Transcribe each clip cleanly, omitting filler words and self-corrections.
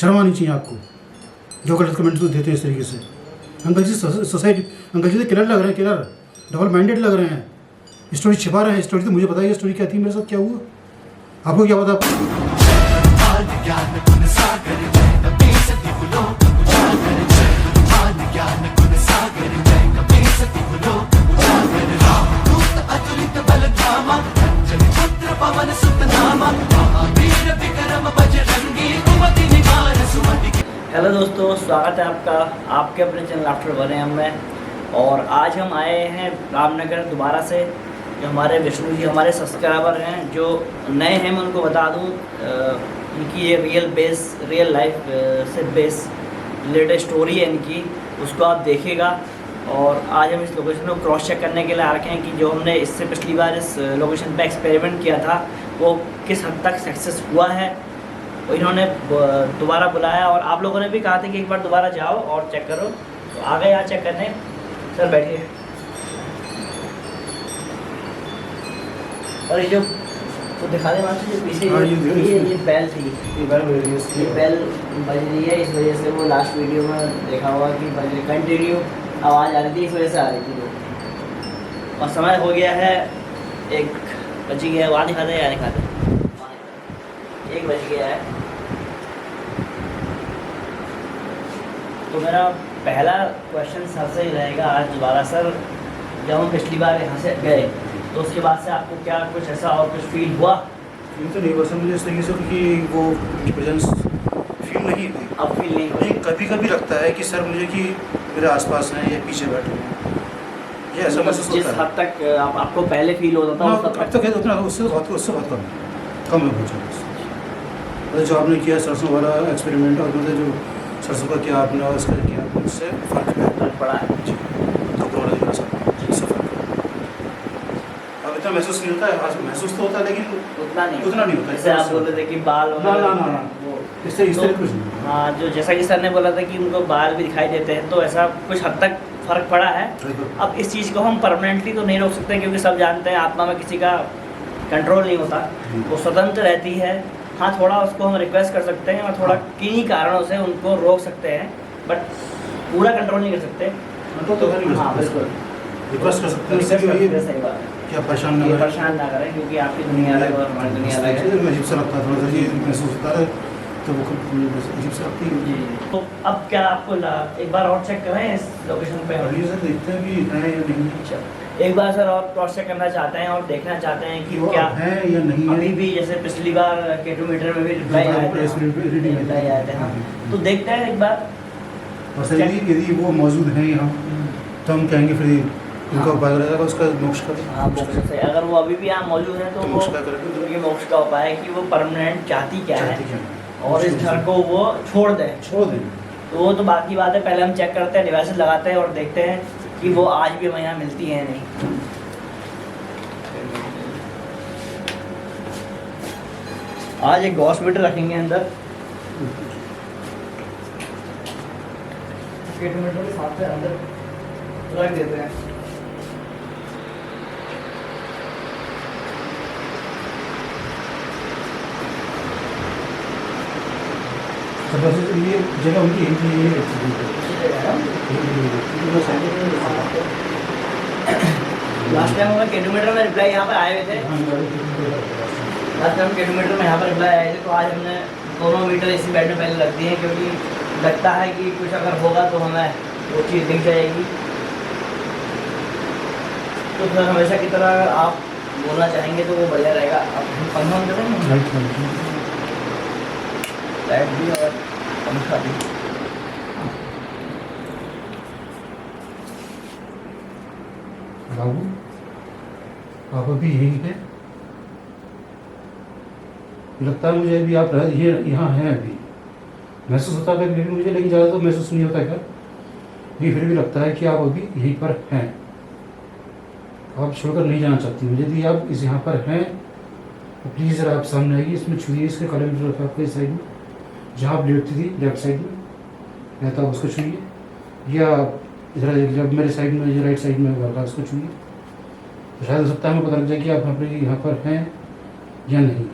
शर्म आनी चाहिए आपको जो गलत कमेंट्स तो देते हैं इस तरीके से। अंकल जी सोसाइटी, अंकल जी तो किलर लग रहे हैं, किलर डबल माइंडेड लग रहे हैं, स्टोरी छिपा रहे हैं। स्टोरी तो मुझे पता है स्टोरी क्या थी, मेरे साथ क्या हुआ, आपको क्या पता? हेलो दोस्तों, स्वागत है आपका आपके अपने चैनल आफ्टर बने में। और आज हम आए हैं रामनगर दोबारा से। जो हमारे विष्णु जी हमारे सब्सक्राइबर हैं, जो नए हैं, मैं उनको बता दूं इनकी ये रियल लाइफ से बेस रिलेटेड स्टोरी है इनकी, उसको आप देखिएगा। और आज हम इस लोकेशन को क्रॉस चेक करने के लिए आ रखे हैं कि जो हमने इससे पिछली बार इस लोकेशन पे एक्सपेरिमेंट किया था वो किस हद तक सक्सेस हुआ है। तो इन्होंने दोबारा बुलाया और आप लोगों ने भी कहा था कि एक बार दोबारा जाओ और चेक करो, तो आ गए यहाँ चेक करने। सर बैठिए। और ये जो तो दिखा दे वहाँ से जो पीछे ये बेल थी, ये बेल बज रही है, इस वजह से वो लास्ट वीडियो में देखा होगा कि बज रही, कंटिन्यू आवाज़ आ रही थी, इस वजह से आ रही थी वो। और समय हो गया है 1 बज गया है, वहाँ दिखा दे, यहाँ दिखा दे, 1 बज गया है। तो मेरा पहला क्वेश्चन सर से ही रहेगा आज दोबारा। सर, जब हम पिछली बार यहाँ से गए तो उसके बाद से आपको क्या कुछ ऐसा और कुछ फील हुआ? फील तो नहीं हुआ सर मुझे इस तरीके से कि वो प्रेजेंस फील नहीं हुई। अब फील नहीं हुई? कभी कभी लगता है कि सर मुझे कि मेरे आसपास हैं या पीछे बैठे हैं, ये ऐसा महसूस होता है। जिस हद तक आपको पहले फील होता था अब तक है उतना, उससे बहुत कम है बहुत। मतलब जो आपने किया सरसों वाला एक्सपेरिमेंट, और मतलब जो सरसों का किया आपने और इसका किया, उससे फ़र्क पड़ा है जी। तो इससे फ़र्क अब इतना महसूस नहीं होता है। हाँ, महसूस तो होता है लेकिन उतना नहीं होता। जैसे आप बोल रहे थे कि बाल ना इससे कुछ नहीं। हाँ, जो जैसा कि सर ने बोला था कि उनको बाल भी दिखाई देते हैं, तो ऐसा कुछ हद तक फ़र्क पड़ा है। अब इस चीज़ को हम परमानेंटली तो नहीं रोक सकते, क्योंकि सब जानते हैं आत्मा में किसी का कंट्रोल नहीं होता, वो स्वतंत्र रहती है। हाँ, थोड़ा उसको हम रिक्वेस्ट कर सकते हैं और थोड़ा किन्हीं कारणों से उनको रोक सकते हैं, बट पूरा कंट्रोल नहीं कर सकते। हाँ बिल्कुल, रिक्वेस्ट कर सकते हैं, सही बात है। क्या परेशान ना करें, क्योंकि आपकी दुनिया अलग और हमारी दुनिया अलग है। अजीब सा लगता है, थोड़ा सा ये महसूस होता है, तो वो अजीब सा लगती है जी। तो अब क्या आपको एक बार और चेक करें इस लोकेशन पे? सर देखते हैं कि है या नहीं। अच्छा, एक बार सर और क्रॉस चेक करना चाहते हैं और देखना चाहते हैं कि क्या है या नहीं है। अभी भी जैसे पिछली बार K2 मीटर में भी रिप्लाई आए थे। हाँ, तो देखते हैं एक बार। और सर यदि वो मौजूद हैं यहाँ तो हम कहेंगे फिर उनका उपाय रहेगा उसका मोक्ष का। हाँ, मोक्ष से अगर वो अभी भी यहाँ मौजूद हैं तो वो मोक्ष का उपाय है कि वो परमानेंट चाहती क्या है और इस घर को वो छोड़ दें। तो वो तो बाकी बात है, पहले हम चेक करते हैं, डिवाइसेस लगाते हैं और देखते हैं कि वो आज भी हमें यहाँ मिलती है नहीं। आज एक गॉस मीटर रखेंगे अंदर, K2 मीटर के साथ से अंदर रख देते हैं। ये जगह उनकी लास्ट टाइम हमें K2 मीटर में रिप्लाई यहाँ पर आए हुए थे। लास्ट टाइम K2 मीटर में यहाँ पर रिप्लाई आए थे, तो आज हमने दोनों मीटर इसी बेड में पहले रख दिए हैं, क्योंकि लगता है कि कुछ अगर होगा तो हमें वो चीज़ दिख जाएगी। तो फिर हमेशा की तरह अगर आप बोलना चाहेंगे तो वो बढ़िया रहेगा। आप पंखा ऑन करेंगे, लाइट भी और पंखा भी। बाबू आप अभी यहीं हैं? लगता है मुझे अभी आप ये यहाँ हैं, अभी महसूस होता है लेकिन मुझे, लेकिन ज़्यादा तो महसूस नहीं होता क्या, ये फिर भी लगता है कि आप अभी यहीं पर हैं, आप छोड़कर नहीं जाना चाहती मुझे। यदि आप इस यहाँ पर हैं तो प्लीज़ ज़रा आप सामने आइए, इसमें छुइए, इसके काले मीटर रखा आपके साइड में, जहाँ आप लेटती थी लेफ्ट साइड में, या तो आप उसको छुइए, या इधर जब मेरे साइड में, ये राइट साइड में होगा उसको छुइए, तो शायद हो सकता है हमें पता लग जाए कि आप यहाँ पर हैं या नहीं।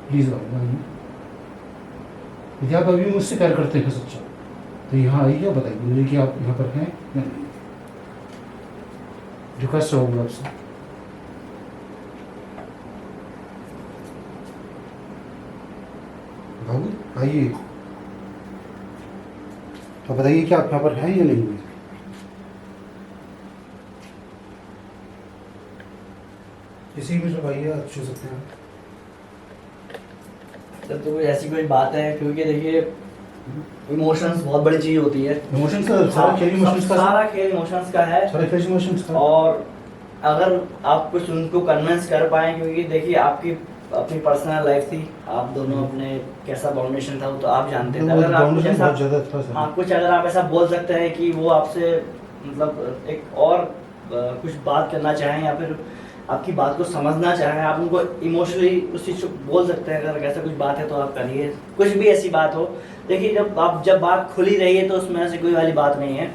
प्लीज़ आइए। यदि आप अभी मुझसे प्यार करते हैं सच्चा, तो यहाँ आइए और बताइए मुझे कि आप यहाँ पर हैं या नहीं। रिक्वेस्ट होगा आपसे। बाबू आइए, तो बताइए कि आप यहाँ पर हैं या नहीं। किसी भी जब आइए आप छू सकते हैं। जब तो कोई ऐसी कोई बात है, क्योंकि देखिए इमोशंस बहुत बड़ी चीज होती है। इमोशंस का सारा खेल इमोशंस का सारा खेल इमोशंस का है। सारा खेल इमोशंस का। और अगर आप कुछ उनको कन्विंस कर पाए, क्योंकि देखिए आपकी अपनी पर्सनल लाइफ थी, आप दोनों अपने कैसा बाउंडेशन था वो तो आप जानते थे। अगर आप कुछ ऐसा, बहुत ज़्यादा था सर। हाँ, कुछ अगर आप ऐसा बोल सकते हैं कि वो आपसे मतलब एक और कुछ बात करना चाहें या फिर आपकी बात को समझना चाहें, आप उनको इमोशनली उस चीज़ को बोल सकते हैं। अगर ऐसा कुछ बात है तो आप करिए, कुछ भी ऐसी बात हो। देखिए जब बात खुली रही है तो उसमें ऐसी कोई वाली बात नहीं है।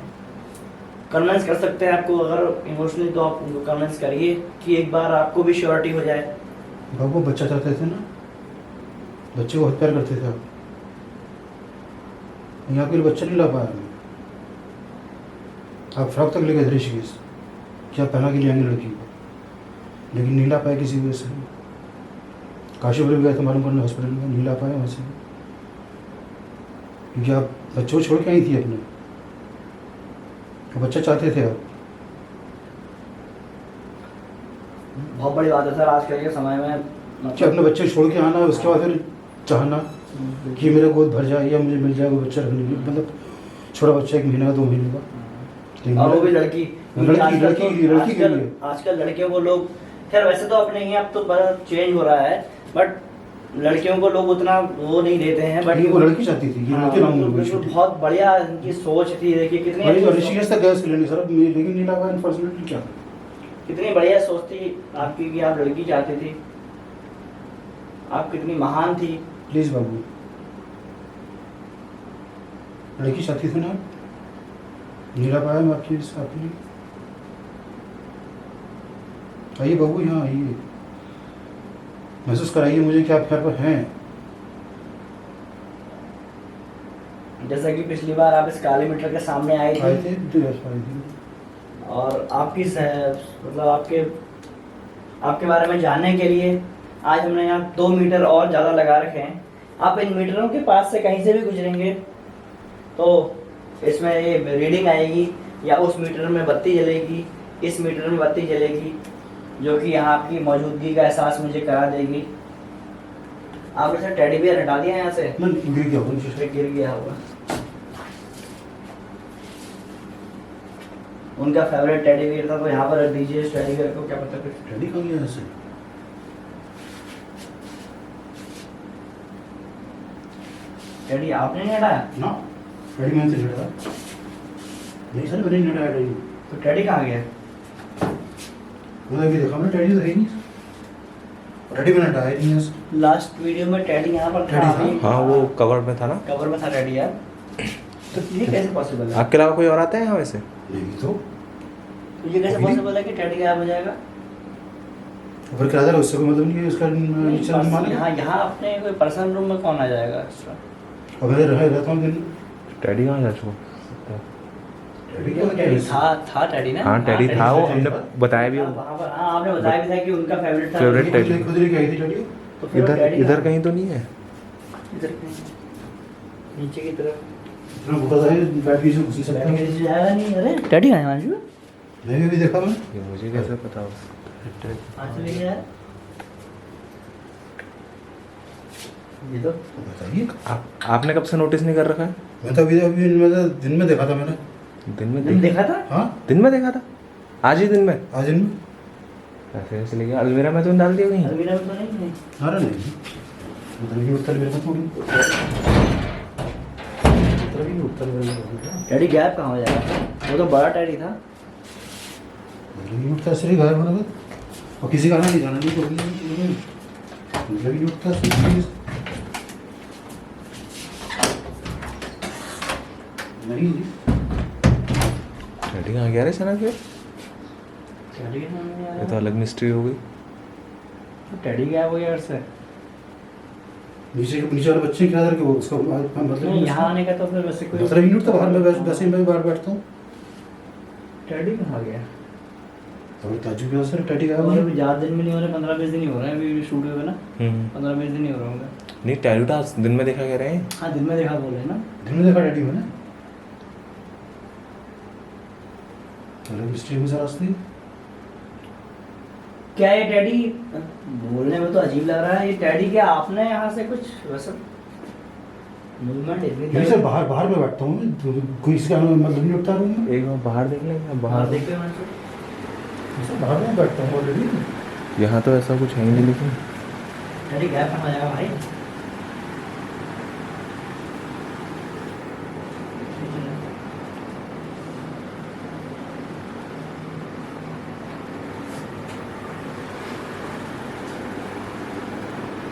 कन्विंस कर सकते हैं आपको अगर इमोशनली, तो आप उनको कन्विंस करिए कि एक बार आपको भी श्योरिटी हो जाए। बाबू बच्चा चाहते थे ना, बच्चे को बहुत प्यार करते थे आप, यहाँ के लिए बच्चा नहीं ला पाया। आप फ्रॉक तक लेके थे ऋषिकेश, क्या पहना के लिए आएंगे लड़की को, लेकिन नहीं ला पाए किसी वजह से। काशीपुर भी गए थे मालूम करने हॉस्पिटल में, नहीं ला पाए वहाँ से, क्योंकि आप बच्चों को छोड़ के आई थी अपने, बच्चा चाहते थे आप। बहुत बड़ी बात है सर आजकल के समय में, कि अपने बच्चे छोड़ के आना, उसके बाद फिर चाहना कि मेरा गोद भर जाए या मुझे मिल जाए वो बच्चा रखने के लिए, मतलब छोटा बच्चा 1 महीने का 2 महीने का, और वो भी लड़की के लिए। आजकल लड़कियों को लोग, खैर वैसे तो अपने ही अब तो बड़ा चेंज हो रहा है, बट लड़कियों को लोग उतना वो नहीं देते हैं। बट वो लड़की चाहती थी, ये लड़के बिल्कुल बहुत बढ़िया इनकी सोच थी। देखिए कितनी ऋषिकेश तक गए लेने सर, लेकिन नहीं ला पाया अनफॉर्चुनेटली। क्या कितनी बढ़िया सोच थी आपकी कि आप लड़की चाहती थी, आप कितनी महान थी। प्लीज बाबू, लड़की चाहती थी ना, नहीं ला पाया मैं आपके लिए। आइए बाबू, यहाँ आइए, महसूस कराइए मुझे कि आप घर पर हैं। जैसा कि पिछली बार आप इस काली मीटर के सामने आए थे और आपकी मतलब आपके बारे में जानने के लिए आज हमने यहाँ 2 मीटर और ज़्यादा लगा रखे हैं। आप इन मीटरों के पास से कहीं से भी गुजरेंगे तो इसमें ये रीडिंग आएगी, या उस मीटर में बत्ती जलेगी, इस मीटर में बत्ती जलेगी, जो कि यहाँ आपकी मौजूदगी का एहसास मुझे करा देगी। आप इसे टेडी बियर हटा दिया यहाँ से, गिर गया होगा। उनका फेवरेट टेडी बियर था, तो यहाँ पर रख दीजिए इस टेडी बियर को। क्या पता कुछ टेडी कहाँ गया ऐसे? टेडी आपने नहीं हटाया ना, टेडी मैंने से हटाया नहीं सर, मैंने नहीं हटाया टेडी। तो टेडी कहाँ गया? मैंने अभी देखा, मैंने टेडी तो है ही नहीं, टेडी मैंने हटाया नहीं है। लास्ट वीडियो में टेडी यहाँ पर था। हाँ वो कवर में था ना, कवर में था टेडी यार। तो ये कैसे पॉसिबल है? आपके अलावा कोई और आता है यहाँ वैसे? नहीं तो ये कैसे पॉसिबल है कि टेडी गायब हो जाएगा? फिर क्या था, उससे कोई मतलब नहीं है उसका नीचे माने। यहाँ अपने कोई पर्सनल रूम में कौन आ जाएगा एक्स्ट्रा? और मैं रहता हूँ दिन में। टेडी कहाँ जा चुका? टेडी था टेडी ना? हाँ टेडी था, वो हमने बताया भी। वहाँ पर हाँ आपने बताया भी था कि उनका फेवरेट था। फेवरेट टेडी खुद लेके आई थी टेडी। तो फिर इधर कहीं तो नहीं है? इधर कहीं नीचे की तरफ इतना भूखा था बैठ के घुसी सकता है। टेडी जाएगा नहीं। अरे टेडी कहाँ है अंशु? मैंने भी देखा। मैं ये मुझे कैसे पता हो? अंशु यार ये तो बताइए, आपने कब से नोटिस नहीं कर रखा है? मैं तो अभी दिन में देखा था। मैंने दिन में देखा था। हाँ दिन में देखा था, आज ही दिन में। आज दिन में ऐसे ऐसे लेके अलमीरा में तो डाल दिया कहीं? अलमीरा में तो नहीं। अरे नहीं, उधर भी उत्तर मेरे को थोड़ी, उधर भी उत्तर मेरे को। टेडी गैप कहाँ हो जाएगा? वो तो बड़ा टेडी था। नहीं उठता सिर्फ गायब होना था, और किसी का नहीं जाना नहीं तो नहीं उठता सिर्फ नहीं। टेडी कहाँ गया रे सना? फिर टेडी कहाँ गया? ये तो अलग मिस्ट्री हो गई। टेडी गैप हो गया घर से। नीचे वाले बच्चे क्या करके वो उसका मतलब नहीं यहाँ आने का तो फिर वैसे कोई मतलब यूनिट तो बाहर में वैसे ही मैं बाहर बैठता हूँ। टैडी कहाँ गया? थोड़ी ताजुब की सर टैडी का और अभी ज़्यादा दिन भी नहीं हो रहे, 15-20 दिन ही हो रहे हैं अभी शूट हुए ना, 15-20 दिन ही हो रहे होंगे। नहीं टैटू तो आज दिन में देखा कह रहे हैं। हाँ दिन में देखा बोल रहे हैं ना। दिन में देखा टैडी मैंने। अलग मिस्ट्री में सर असली क्या ये टैडी बोलने में तो अजीब लग रहा है, ये टैडी क्या आपने यहाँ से कुछ वैसे मूवमेंट इतनी यही सर बाहर बाहर में बैठता हूँ मैं, तो कोई इसका मतलब नहीं उठता रूम में। एक बार बाहर देख लेंगे। बाहर देख के मैं सर बाहर में बैठता हूँ ऑलरेडी। यहाँ तो ऐसा कुछ है ही नहीं लेकिन टैडी गायब कहाँ जाएगा भाई?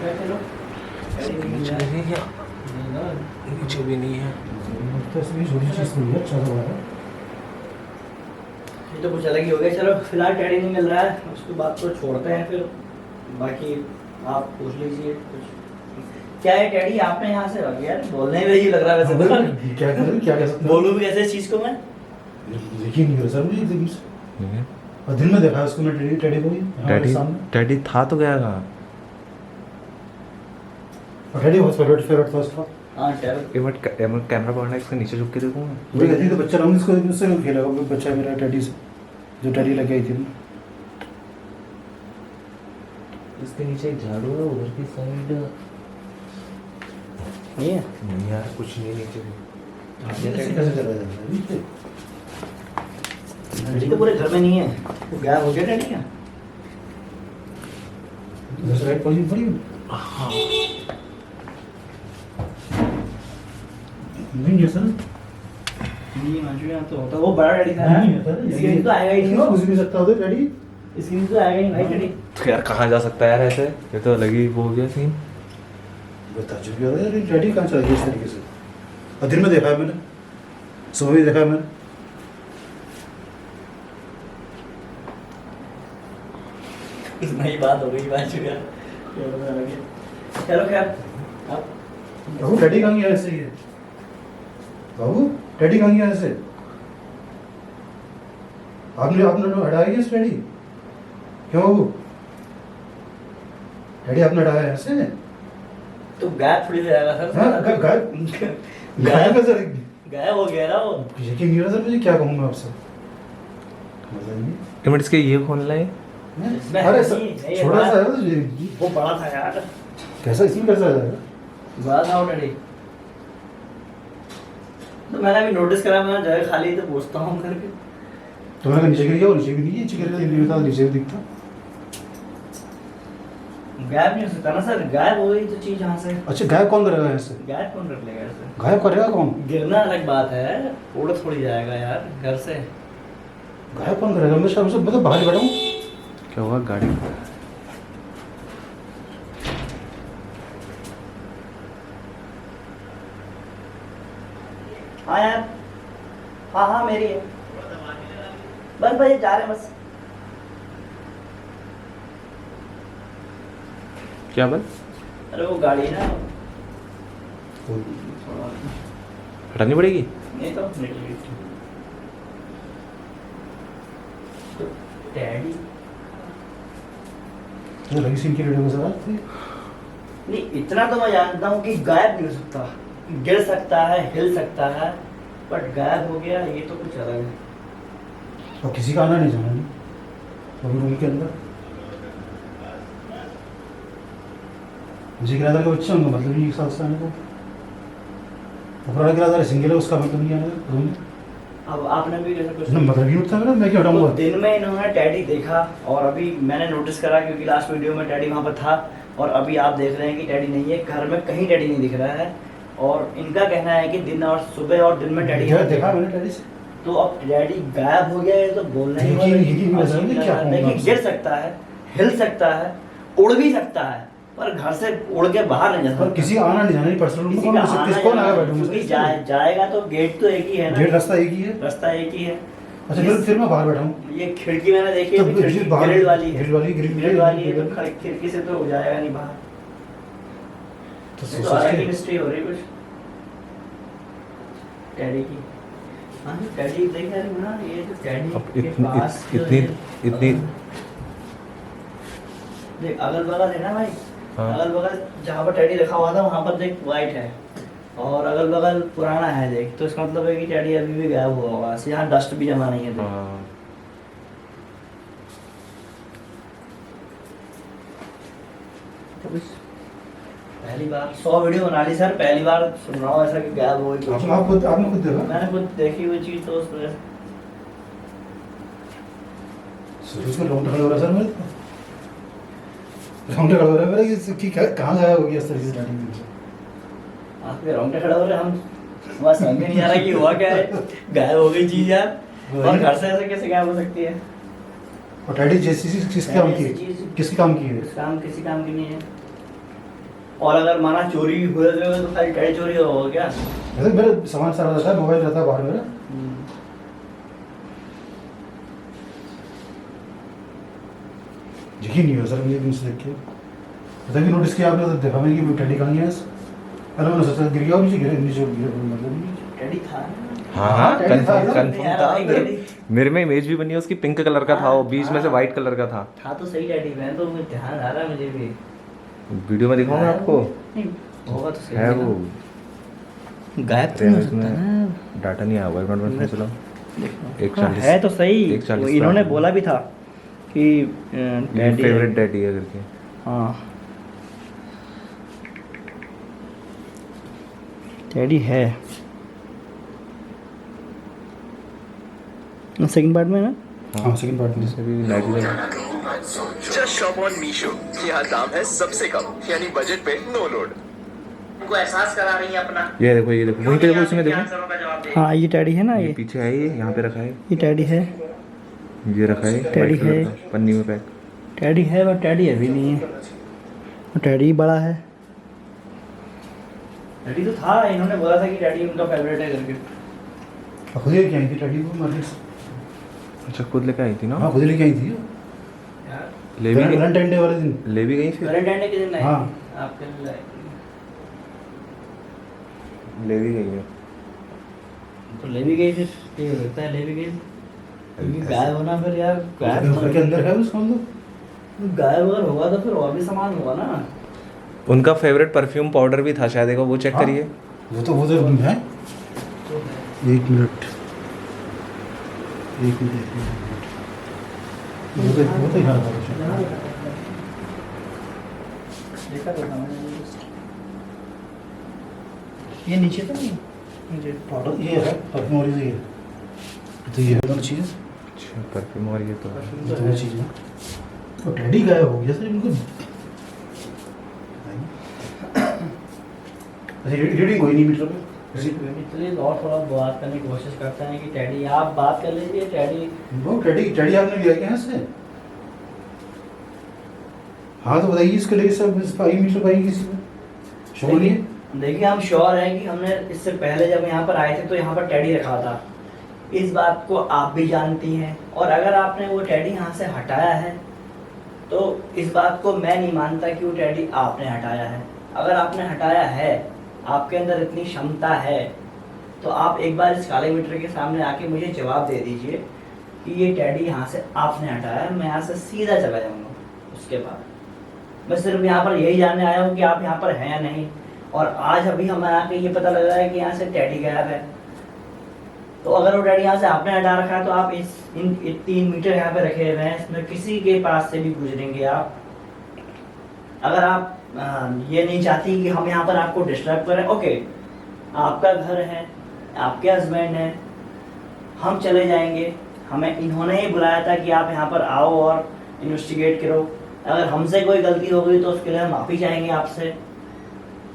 चलो नीचे भी नहीं है। नीचे भी नहीं है। तो इसमें छोटी चीज़ नहीं है, अच्छा लग रहा है। ये तो कुछ अलग ही हो गया। चलो फिलहाल टैडी नहीं मिल रहा है, उसके बाद तो छोड़ते हैं फिर, बाकी आप पूछ लीजिए कुछ। क्या है टैडी आपने यहाँ से रख यार? बोलने में ही लग रहा है वैसे तो। क्या करें, क्या कह सकते हैं? बोलूँ भी कैसे इस चीज़ को मैं? देखिए नहीं सर मुझे एकदम से। और दिन में देखा है उसको मैं टैडी टैडी को ही हमारे टैडी सामने। टैडी था तो गया कहाँ? और टैडी बहुत फेवरेट था उसका। हाँ टैडी एक बार कैमरा पकड़ना इसके नीचे झुक के देखूंगा। वही कहती तो बच्चा लाऊंगी इसको, उससे खेला वो बच्चा मेरा टैडी से, जो टैडी लेके आई थी। इसके नीचे एक झाड़ू है उधर की साइड। नहीं है? नहीं यार कुछ नहीं नीचे भी। ऐसे कैसे चला जाता है? टैडी तो पूरे घर में नहीं है, वो गायब हो गया टैडी का। दूसरा राइट पॉजिशन पड़ी हाँ नहीं है सर। नहीं मंचूरियन तो होता, वो बड़ा टैडी था नहीं यार। है सर। इसके नीचे तो आएगा ही नहीं, कुछ भी सकता होता टैडी। इसके नीचे तो आएगा ही नहीं भाई टैडी। तो यार कहाँ जा सकता है यार ऐसे? ये तो अलग ही वो हो गया सीन। बता जो भी हो रहा है टैडी कहाँ चला गया इस तरीके से? और दिन में देखा है मैंने, सुबह भी देखा है मैंने। नई बात हो गई मंचूरियन। चलो खैर अब बाबू टैडी कहाँ गया ऐसे ही है? बाबू टैडी कहाँ गया ऐसे? आपने हटाया क्या इस टैडी? क्यों बाबू? टैडी आपने हटाया ऐसे? तो गायब थोड़ी देर आएगा सर। हाँ गायब है सर। गायब हो गया ना वो। यकीन नहीं हो रहा सर मुझे, क्या कहूँ मैं आपसे? बताइए। एक मिनट इसके ये खोल लाए। इसमें अरे है सर नहीं, नहीं, छोटा बड़ा- सा है वो, वो बड़ा था यार, कैसा इसमें कैसा आ जाएगा? बड़ा था वो टैडी। तो मैंने अभी नोटिस करा, मैं जगह खाली तो पूछता हूँ करके। तो मैंने कहा नीचे गिर गया, और नीचे भी नहीं है, नीचे गिर गया नहीं होता, नीचे भी दिखता। गायब नहीं हो सकता ना सर, गायब हो गई तो चीज यहाँ से। अच्छा गायब कौन करेगा ऐसे? गायब कौन रख लेगा ऐसे? गायब करेगा कौन? गिरना अलग बात है, उड़ थोड़ी जाएगा यार घर से। गायब कौन करेगा? मैं शाम से मतलब बाहर ही बैठा हूँ। क्या हुआ गाड़ी? हाँ यार, हाँ हाँ मेरी है, बस भाई जा रहे हैं बस। क्या बल? अरे वो गाड़ी ना हटानी पड़ेगी? नहीं तो डैडी ये लगी सीन की वीडियो के साथ। नहीं, इतना तो मैं जानता हूँ कि गायब नहीं हो सकता, गिर सकता है, हिल सकता है, बट गायब हो गया ये तो कुछ अलग है। और किसी का आना नहीं जाना नहीं अभी रूम के अंदर। मुझे किराएदार के बच्चे होंगे, मतलब नहीं एक साथ से आने को। ऊपर किराएदार सिंगल है, उसका मतलब नहीं आने का रूम में। अब आपने भी जैसे कुछ ना मतलब नहीं उठता मेरा, मैं क्यों तो हटाऊंगा? दिन में इन्होंने टैडी देखा, और अभी मैंने नोटिस करा क्योंकि लास्ट वीडियो में टैडी वहाँ पर था, और अभी आप देख रहे हैं कि टैडी नहीं है, घर में कहीं टैडी नहीं दिख रहा है। और इनका कहना है कि दिन और सुबह और दिन में टैडी देखा मैंने टैडी से। तो अब टैडी गायब हो गया है तो बोलने ही देखिए, वाला यही मैं समझ नहीं क्या कहूँगा देखिए, आपसे। गिर सकता है, हिल सकता है, उड़ भी सकता है, पर घर से उड़ के बाहर नहीं जा पर सकता। किसी का आना नहीं जाना नहीं, पर्सनल रूम में किसी कौन का हो सकता है? आना कौन आएगा जाना, बेडरूम क्योंकि में? जाएगा तो गेट तो एक ही है ना, गेट रास्ता एक ही है। रास्ता एक ही है। अच्छा फिर मैं बाहर बैठा हूँ। ये खिड़की मैंने देखी है, तो खिड़की बाहर- ग्रिल वाली है, ग्रिल वाली ग्रिल वाली है, तो खिड़की से तो हो जाएगा नहीं बाहर। तो तो सोच अलग के ही मिस्ट्री हो रही है कुछ टैडी की। हाँ जी, टैडी देख रहे हो ना, ये जो टैडी अब के पास जो इतनी है, इतनी देख अगल बगल है ना भाई, हाँ। अगल बगल जहाँ पर टैडी रखा हुआ था वहाँ पर देख वाइट है, और अगल बगल पुराना है देख, तो इसका मतलब है कि टैडी अभी भी गायब हुआ होगा, यहाँ डस्ट भी जमा नहीं है देख। हाँ तो बस पहली बार 100 वीडियो बना ली सर, पहली बार सुन रहा हूँ ऐसा कि गायब हो गई कुछ। आपने खुद देखा? मैंने खुद देखी हुई चीज तो उसमें सर उसमें रोंगटे खड़े हो रहा है सर मेरे को। रोंगटे खड़े हो रहा है मेरे कि कहाँ गायब हो गया इस तरीके से टैडी में? आपके रोंगटे खड़े हो रहे हैं, हम बस समझ में नहीं आ रहा कि हुआ क्या है, गायब हो गई चीज यार, और घर से ऐसे कैसे गायब हो सकती है? और टैडी जैसी किसके काम की है? किसके काम की है? इस काम किसी काम की नहीं है। और अगर माना चोरी हुए तो खाली टैडी चोरी होगा क्या? ऐसे मेरा सामान सारा रहता है, मोबाइल रहता है बाहर मेरा। यकीन नहीं हो सर मुझे न्यूज़ देख के। पता कि नोटिस किया आपने तो देखा मैंने कि टैडी कहाँ गया? अरे मैंने सोचा गिर गया, नीचे गिर मतलब टैडी था। हाँ टैडी था, कंफर्म यार, था। भाई, टैडी मेरे में इमेज भी बनी है उसकी, पिंक कलर का था वो, बीच में से वाइट कलर का था। था तो सही टैडी, मैं तो मुझे ध्यान आ रहा है मुझे भी। वीडियो में दिखाऊंगा आपको, नहीं, होगा तो सही है ना। वो। गायब तो नहीं हो सकता ना। डाटा नहीं आया हुआ, एक मिनट में चलो। एक हाँ, 40 है तो सही। 140 वो इन्होंने का। बोला भी था कि डैडी फेवरेट डैडी है करके। हाँ डैडी है। सेकंड पार्ट में ना, हाँ सेकंड पार्ट में। जैसे भी night just shop on Meesho, यहाँ दाम है सबसे कम, यानी बजट पे नो लोड। उनको एहसास करा रही है अपना। ये देखो वहीं पे देखो, उसमें देखो। हाँ ये टैडी है ना, ये ये पीछे है, ये यहाँ पे रखा है, ये टैडी है। ये रखा है टैडी white कलर है। का, पन्नी में पैक। टैडी है बट टैडी अभी नहीं है, वो टैडी बड़ा है। टैडी तो था, इन्होंने बोला था कि टैडी उनका फेवरेट है करके। खुद ही लेके आई थी टैडी को मार्केट से। अच्छा खुद लेके आई थी ना? हाँ खुद ही लेके आई थी। ले भी गई, वैलेंटाइन डे वाले दिन। ले भी गई फिर? वैलेंटाइन डे के दिन नहीं, हाँ। आपके लिए लाई। ले भी गई है। तो ले भी गई फिर, ये हो सकता है ले भी गई। क्योंकि गायब होना फिर यार, घर के अंदर है उसका मतलब। गायब अगर होगा तो फिर और भी सामान होगा ना। उनका फेवरेट परफ्यूम पाउडर भी था शायद, वो चेक हाँ। करिए। वो तो है। एक मिनट वो तो यहाँ था। देखा तो था मैंने। ये नीचे तो नहीं, नीचे पाउडर ये है, परफ्यूम और ये है। तो ये है दोनों चीज़ें। अच्छा परफ्यूम और ये तो है। ये दोनों चीज़ें। तो टैडी गायब हो गया सर इनको। रीडिंग कोई नहीं मीटर पे। चलिए और थोड़ा बात करने की कोशिश करते हैं कि टैडी, आप बात कर लीजिए। टैडी वो टैडी आपने लिया क्या से? हाँ तो बताइए इसके लिए सब इसका ई मीटर पाई किसी को शो नहीं है? देखिए हम श्योर हैं कि हमने इससे पहले जब यहाँ पर आए थे तो यहाँ पर टैडी रखा था, इस बात को आप भी जानती हैं। और अगर आपने वो टैडी यहाँ से हटाया है तो इस बात को मैं नहीं मानता कि वो टैडी आपने हटाया है। अगर आपने हटाया है, आपके अंदर इतनी क्षमता है, तो आप एक बार इस काले मीटर के सामने आके मुझे जवाब दे दीजिए कि ये टैडी यहाँ से आपने हटाया है। मैं यहाँ से सीधा चला जाऊँगा। उसके बाद मैं सिर्फ यहाँ पर यही जानने आया हूँ कि आप यहाँ पर हैं या नहीं। और आज अभी हमें आके ये पता लग रहा है कि यहाँ से टैडी गायब है। तो अगर वो टैडी यहाँ से आपने हटा रखा है तो आप इन 3 मीटर यहाँ पे रखे हुए हैं, इसमें किसी के पास से भी गुजरेंगे आप। अगर आप ये नहीं चाहती कि हम यहाँ पर आपको डिस्टर्ब करें, ओके, आपका घर है, आपके हस्बैंड हैं, हम चले जाएंगे। हमें इन्होंने ही बुलाया था कि आप यहाँ पर आओ और इन्वेस्टिगेट करो। अगर हमसे कोई गलती हो गई तो उसके लिए हम माफ़ी चाहेंगे आपसे।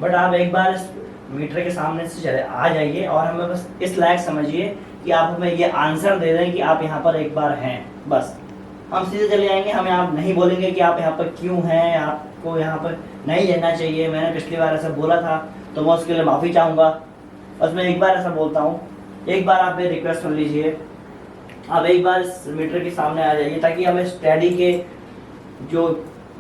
बट आप एक बार इस मीटर के सामने से चले आ जाइए और हमें बस इस लायक समझिए कि आप हमें ये आंसर दे दें कि आप यहाँ पर एक बार हैं। बस हम सीधे चले जाएंगे। हम आप नहीं बोलेंगे कि आप यहाँ पर क्यों हैं, आपको यहाँ पर नहीं रहना चाहिए। मैंने पिछली बार ऐसा बोला था तो मैं उसके लिए माफ़ी चाहूँगा। बस मैं एक बार ऐसा बोलता हूँ, एक बार आप मेरी रिक्वेस्ट सुन लीजिए। आप एक बार इस मीटर के सामने आ जाइए ताकि हम इस टैडी के जो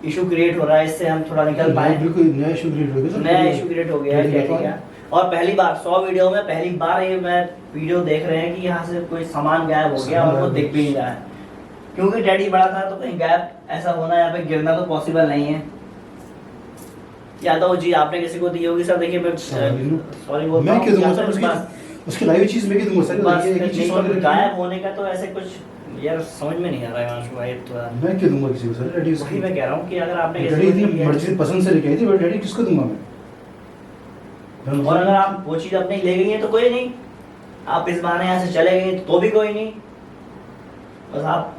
इशू क्रिएट हो रहा है, इससे हम थोड़ा निकल पाए। बिल्कुल नया इशू क्रिएट हो गया, नया इशू क्रिएट हो गया है डैडी का। और पहली बार 100 वीडियो में पहली बार ये मैं वीडियो देख रहे हैं कि यहाँ से कोई सामान गायब हो गया और वो दिख भी नहीं रहा है, क्योंकि डैडी बड़ा था तो कहीं गायब ऐसा होना, यहाँ पे गिरना तो पॉसिबल नहीं है। या तो वो चीज आपने किसी को दी होगी सर, देखिए मैं सॉरी बोलता मैं हूँ, क्यों दूंगा या सर फिर उसकी लाइव चीज मैं क्यों दूंगा सर? बस ये एक ही चीज और गायब होने का तो ऐसे कुछ यार समझ में नहीं आ रहा है हिमांशु भाई थोड़ा। मैं क्यों दूंगा किसी को सर? डैडी वही मैं कह रहा हूँ कि अगर आपने किसी डैडी को इतनी दी है- मर्जी पसंद से लेके आई थी, बट डैडी किसको दूंगा मैं? और अगर आप वो चीज अपनी ले गई है तो कोई नहीं, आप इस बहाने यहाँ से चले गए तो भी कोई नहीं। बस आप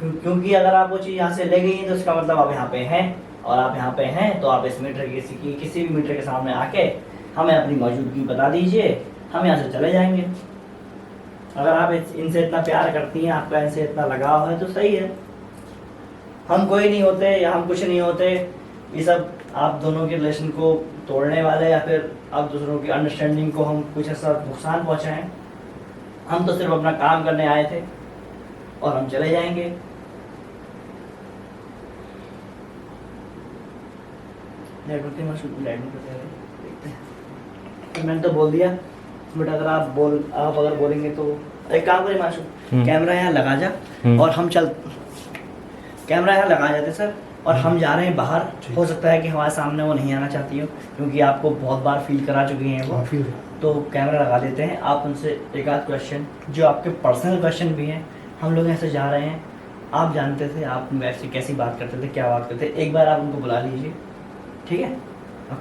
क्योंकि अगर आप वो चीज यहाँ से ले गई हैं तो इसका मतलब आप यहाँ पे हैं, और आप यहाँ पे हैं तो आप इस मीटर किसी भी मीटर के सामने आके हमें अपनी मौजूदगी बता दीजिए, हम यहाँ से चले जाएंगे। अगर आप इनसे इतना प्यार करती हैं, आपका इनसे इतना लगाव है तो सही है। हम कोई नहीं होते या हम कुछ नहीं होते, ये सब आप दोनों के रिलेशन को तोड़ने वाले या फिर आप दूसरों की अंडरस्टैंडिंग को हम कुछ ऐसा नुकसान पहुँचाएं। हम तो सिर्फ अपना काम करने आए थे और हम चले जाएंगे। मैंने तो बोल दिया, बट अगर आप अगर बोलेंगे तो एक काम करें माशू, कैमरा यहाँ लगा जा और हम कैमरा यहाँ लगा जाते सर, और हम जा रहे हैं बाहर। हो सकता है कि हमारे सामने वो नहीं आना चाहती हो, क्योंकि आपको बहुत बार फील करा चुकी हैं वो, तो कैमरा लगा देते हैं। आप उनसे एक आध क्वेश्चन जो आपके पर्सनल क्वेश्चन भी हैं, हम लोग ऐसे जा रहे हैं, आप जानते थे आप वैसे कैसी बात करते थे, क्या बात करते थे, एक बार आप उनको बुला लीजिए, ठीक है?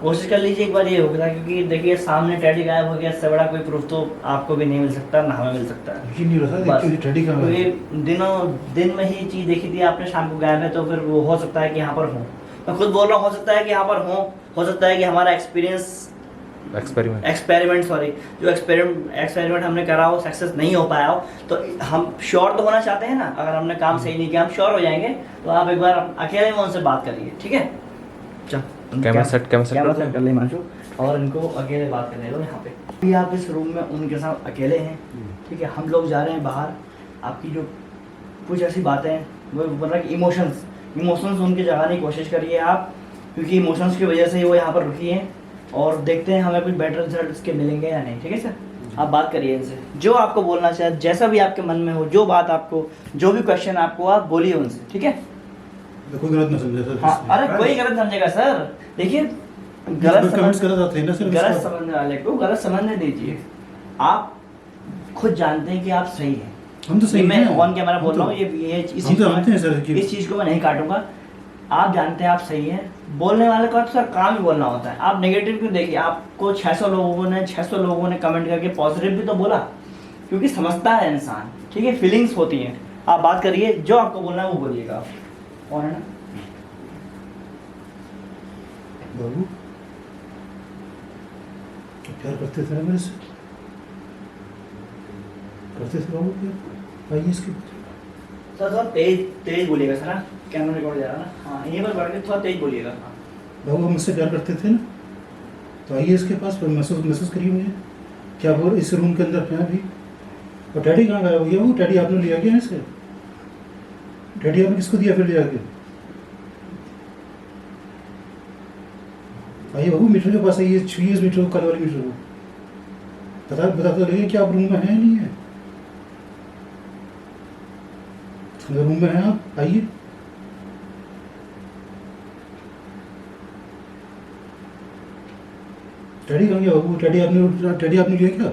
कोशिश कर लीजिए एक बार ये होगा, क्योंकि देखिए सामने टैडी गायब हो गया, इससे बड़ा कोई प्रूफ तो आपको भी नहीं मिल सकता, ना हमें मिल सकता है। दिन में ही चीज देखी थी आपने, शाम को गायब है, तो फिर वो हो सकता है कि यहाँ पर हो। मैं खुद बोल रहा हूँ, हो सकता है कि यहाँ पर हो सकता है कि हमारा एक्सपेरिमेंट हमने करा हो, सक्सेस नहीं हो पाया हो, तो हम श्योर तो होना चाहते हैं ना। अगर हमने काम सही नहीं किया, हम श्योर हो जाएंगे, तो आप एक बार अकेले में उनसे बात करिए, ठीक है? कैमरा सेट कर ले मानसू, और इनको अकेले बात करने दो यहाँ पे। अभी आप इस रूम में उनके साथ अकेले हैं, ठीक है? हम लोग जा रहे हैं बाहर। आपकी जो कुछ ऐसी बातें हैं, वो बोल रहा है कि इमोशंस उनके जगाने की कोशिश करिए आप, क्योंकि इमोशंस की वजह से ही वो यहाँ पर रुकी हैं, और देखते हैं हमें कुछ बेटर रिजल्ट इसके मिलेंगे या नहीं, ठीक है सर? आप बात करिए इनसे, जो आपको बोलना चाहे, जैसा भी आपके मन में हो, जो बात आपको, जो भी क्वेश्चन आपको, आप बोलिए उनसे, ठीक है? कोई गलत ना समझे सर। हाँ, अरे कोई गलत समझेगा सर, देखिए गलत समझने वाले को गलत समझने दीजिए। आप खुद जानते हैं कि आप सही हैं। हम तो सही मैं हैं। ऑन कैमरा बोल रहा हूँ, इस चीज को मैं नहीं काटूंगा। आप जानते हैं आप सही हैं, बोलने वाले का तो सर काम ही बोलना होता है। आप नेगेटिव क्यों देखिए? आपको 600 लोगों ने कमेंट करके पॉजिटिव भी तो बोला, क्योंकि समझता है इंसान, ठीक है? फीलिंग्स होती हैं। आप बात करिए, जो आपको बोलना है वो बोलिएगा आप, और है ना बाबू, प्यार करते थे ना मेरे से? करते थे बाबू प्यार? आइए इसके सर थोड़ा तेज बोलिएगा सर, हाँ? कैमरा रिकॉर्ड जा रहा है ना? हाँ, यहीं पर बैठ के थोड़ा तेज बोलिएगा। बाबू, हम मुझसे प्यार करते थे ना, तो आइए इसके पास, पर महसूस करिए मुझे क्या वो इस रूम के अंदर है अभी। और डैडी कहाँ गया हो गया? वो डैडी आपने लिया गया इसके? डैडी आपने किसको दिया फिर ले आके? आइए बाबू, मीटर के पास आइए, छुइए इस मीटर को, कल वाले मीटर को। बता तो लगे कि आप रूम में हैं नहीं है? अगर रूम में हैं आप, आइए। डैडी कहाँ गया बाबू? डैडी आपने लिया क्या?